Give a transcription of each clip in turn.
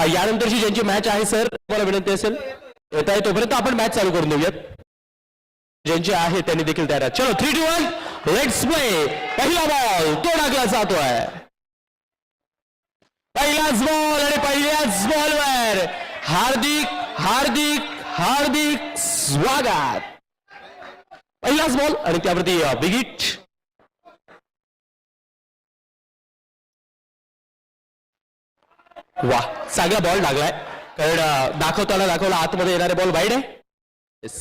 यानंतरची ज्यांची मॅच आहे सर मला विनंती असेल येता आहे तोपर्यंत आपण मॅच चालू करून देऊयात ज्यांची आहे त्यांनी देखील तयार. चलो 3, 2, 1 लेट्स प्ले. पहिला बॉल तो टाकला जातोय. पहिलाच बॉल आणि पहिल्याच बॉलवर हार्दिक हार्दिक हार्दिक स्वागत. पहिलाच बॉल आणि त्यावरती बिग हिट. वा चांगला बॉल लागलाय कारण दाखवला आतमध्ये येणारे बॉल वाईड आहे.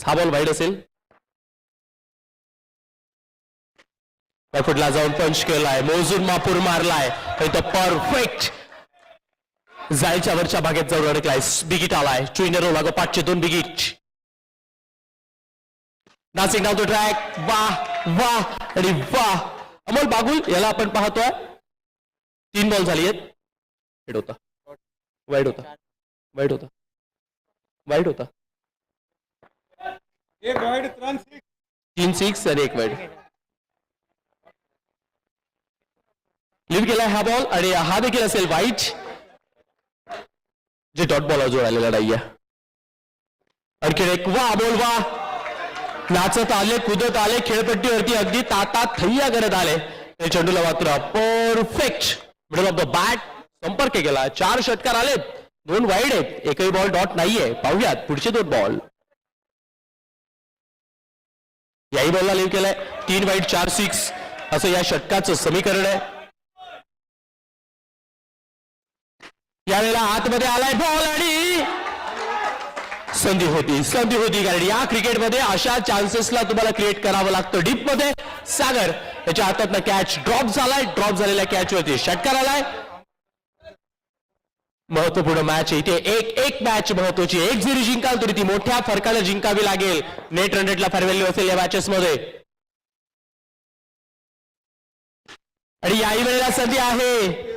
हा बॉल वाईड असेल. फुटला जाऊन पंच केलाय मोजून मापूर मारलाय तो परफेक्ट जायच्या वरच्या भागात जाऊन अडकलाय. बिगिट आलाय 2 लागोपाठचे 2 बिगिट. नासिंग डाऊन द ट्रॅक. वाह वाह आणि वाह. अमोल बागुल याला आपण पाहतोय 3 बॉल झाली आहेत. वाईड होता वाईड होता वाईड होता. 3 6 आणि 1 वाईड. लिव्ह केलाय हा बॉल आणि हा देखील असेल वाईट जे डॉट बॉल अजून आलेला नाहीये. आणखी एक वा बॉल. वा नाचत आले कुदत आले खेळपट्टीवरती अगदी तातात थैया करत आले. चेंडूला मात्र perfect middle of the bat संपर्क केला. 4 षटकार आलेत 2 वाईड आहेत. एकही बॉल डॉट नाहीये. पाहूयात पुढचे 2 बॉल. याही बॉलला लिव्ह केलाय 3 वाईड 4 6 असं या षटकाचं समीकरण आहे. यावेळेला आतमध्ये आलाय बॉल आणि संधी होती कारण या क्रिकेटमध्ये अशा चान्सेसला तुम्हाला क्रिएट करावं लागतं. डीप मध्ये सागर त्याच्या हातातनं कॅच ड्रॉप झालाय. ड्रॉप झालेल्या कॅच वरती षटकार आलाय. महत्वपूर्ण मॅच इथे एक मॅच महत्वाची. 1 जरी जिंकाल तरी ती मोठ्या फरकाने जिंकावी लागेल. नेट रन रेटला फार व्हॅल्यू असेल या मॅचेस मध्ये. आणि याही वेळेला संधी आहे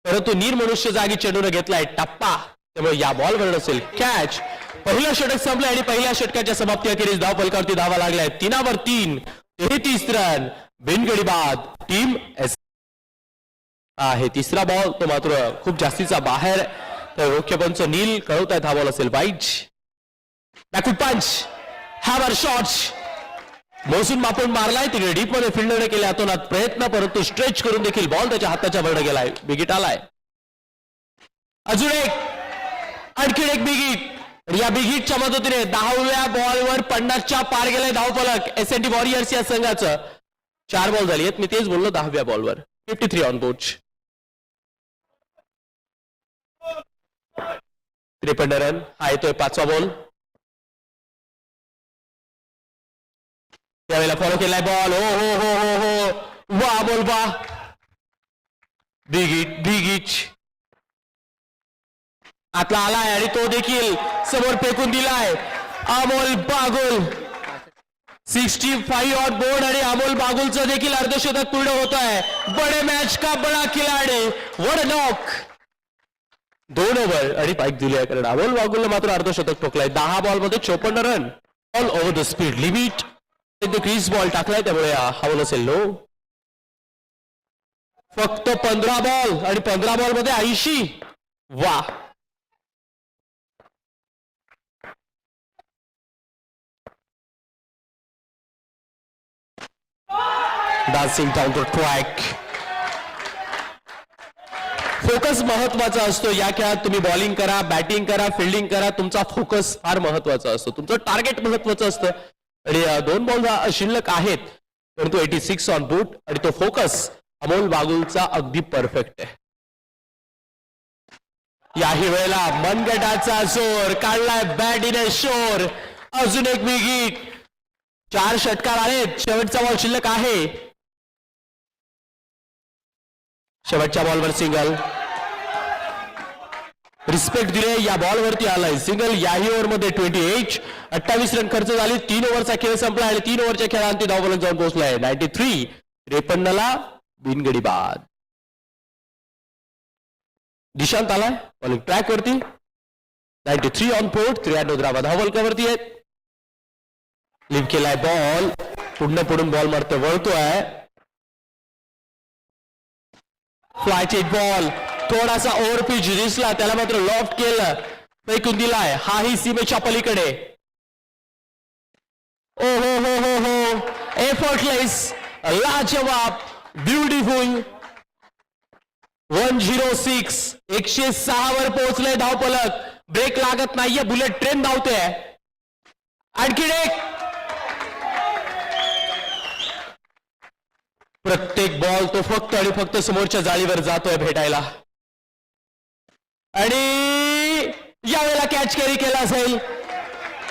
परंतु निर्मनुष्य जागी चेंडूने घेतलाय टप्पा त्यामुळे या बॉलवर असेल कॅच. पहिलं षटक संपलं आणि पहिल्या षटकाच्या समाप्ती अखेरीस धाव फलकावरती धावा लागल्या 3 वर 3 33 रन बिनगडी बाद. टीम आहे. तिसरा बॉल तो मात्र खूप जास्तीचा बाहेर. तर मुख्य पंच नील कळवत आहेत हा बॉल असेल वाईट. बॅकफूट पंच हॅवर शॉट्स मोसून मापून मारलाय. तिकडे डीप मध्ये फिल्डरने केले अतोनात प्रयत्न परंतु स्ट्रेच करून देखील बॉल त्याच्या हाताच्या वरनं गेलाय. बिगिट आलाय. अजून एक आणखी एक बिगिट. या बिगिटच्या मदतीने 10व्या बॉलवर 50च्या पार गेलाय धावफलक एसएनटी वॉरियर्स या संघाचं. 4 बॉल झाली आहेत. मी तेच बोललो 10व्या बॉलवर 53 ऑन बोर्ड. 53 रन हा येतोय 5वा बॉल. त्यावेळेला फॉलो केलाय बॉल. हो हो हो हो हो वा बॉल वा. बिगिट आतला आलाय आणि तो देखील समोर फेकून दिलाय. अमोल बागुल 65 ऑन बोर्ड आणि अमोल बागुलचं देखील अर्धशतक पूर्ण होत आहे. बडे मॅच का बडा खिलाडी. वड नॉक 2 ओव्हर आणि पाईक दिली आहे कारण अमोल बागुलने मात्र अर्धशतक ठोकलाय. 10 बॉलमध्ये 54 run all over the speed limit. Crease ball टाकलाय त्यामुळे हा बॉल असेल लो. फक्त 15 बॉल आणि 15 बॉल मध्ये 80. वा dancing down the track. Focus महत्वाचा असतो या खेळात. तुम्ही बॉलिंग करा बॅटिंग करा फिल्डिंग करा तुमचा फोकस फार महत्वाचा असतो. तुमचं टार्गेट महत्वाचं असतं. आणि 2 बॉल शिल्लक आहेत परंतु 86 ऑन बूट आणि तो फोकस अमोल बागुलचा अगदी परफेक्ट आहे. याही वेळेला मनगटाचा जोर काढलाय बॅट इन शोर. अजून एक विकेट. 4 षटकार आहेत. शेवटचा बॉल शिल्लक आहे. शेवटच्या बॉलवर सिंगल. रिस्पेक्ट दिले या बॉलवरती आलाय सिंगल. याही ओव्हरमध्ये 28 रन खर्च झाले. 3 ओव्हरचा खेळ संपला आणि 3 ओव्हरच्या खेळांती धावफलक जाऊन पोहोचलाय 93. 53ला बिनगडी बाद. दिशांत आलाय बॉलिंग ट्रॅक वरती 93 ऑन बोर्ड. 93 धावा धावफलकावरती आहेत. लिव्ह केलाय बॉल. पुढून बॉल मारतो वळतोय. फ्लाय चेक बॉल थोडासा ओव्हरपिच दिसला, त्याला मात्र लॉफ्ट केलं, फेकून दिलाय. हाही सीमेच्या पलीकडे. ओ हो हो हो हो, एफर्टलेस, लाजवाब, ब्युटिफुल. 106, 106 वर पोहोचले धावपलक. ब्रेक लागत नाहीये, बुलेट ट्रेन धावते. आणखीन एक. प्रत्येक बॉल तो फक्त आणि फक्त समोरच्या जाळीवर जातोय भेटायला. आणि यावेळेला कॅच कॅरी केला असेल.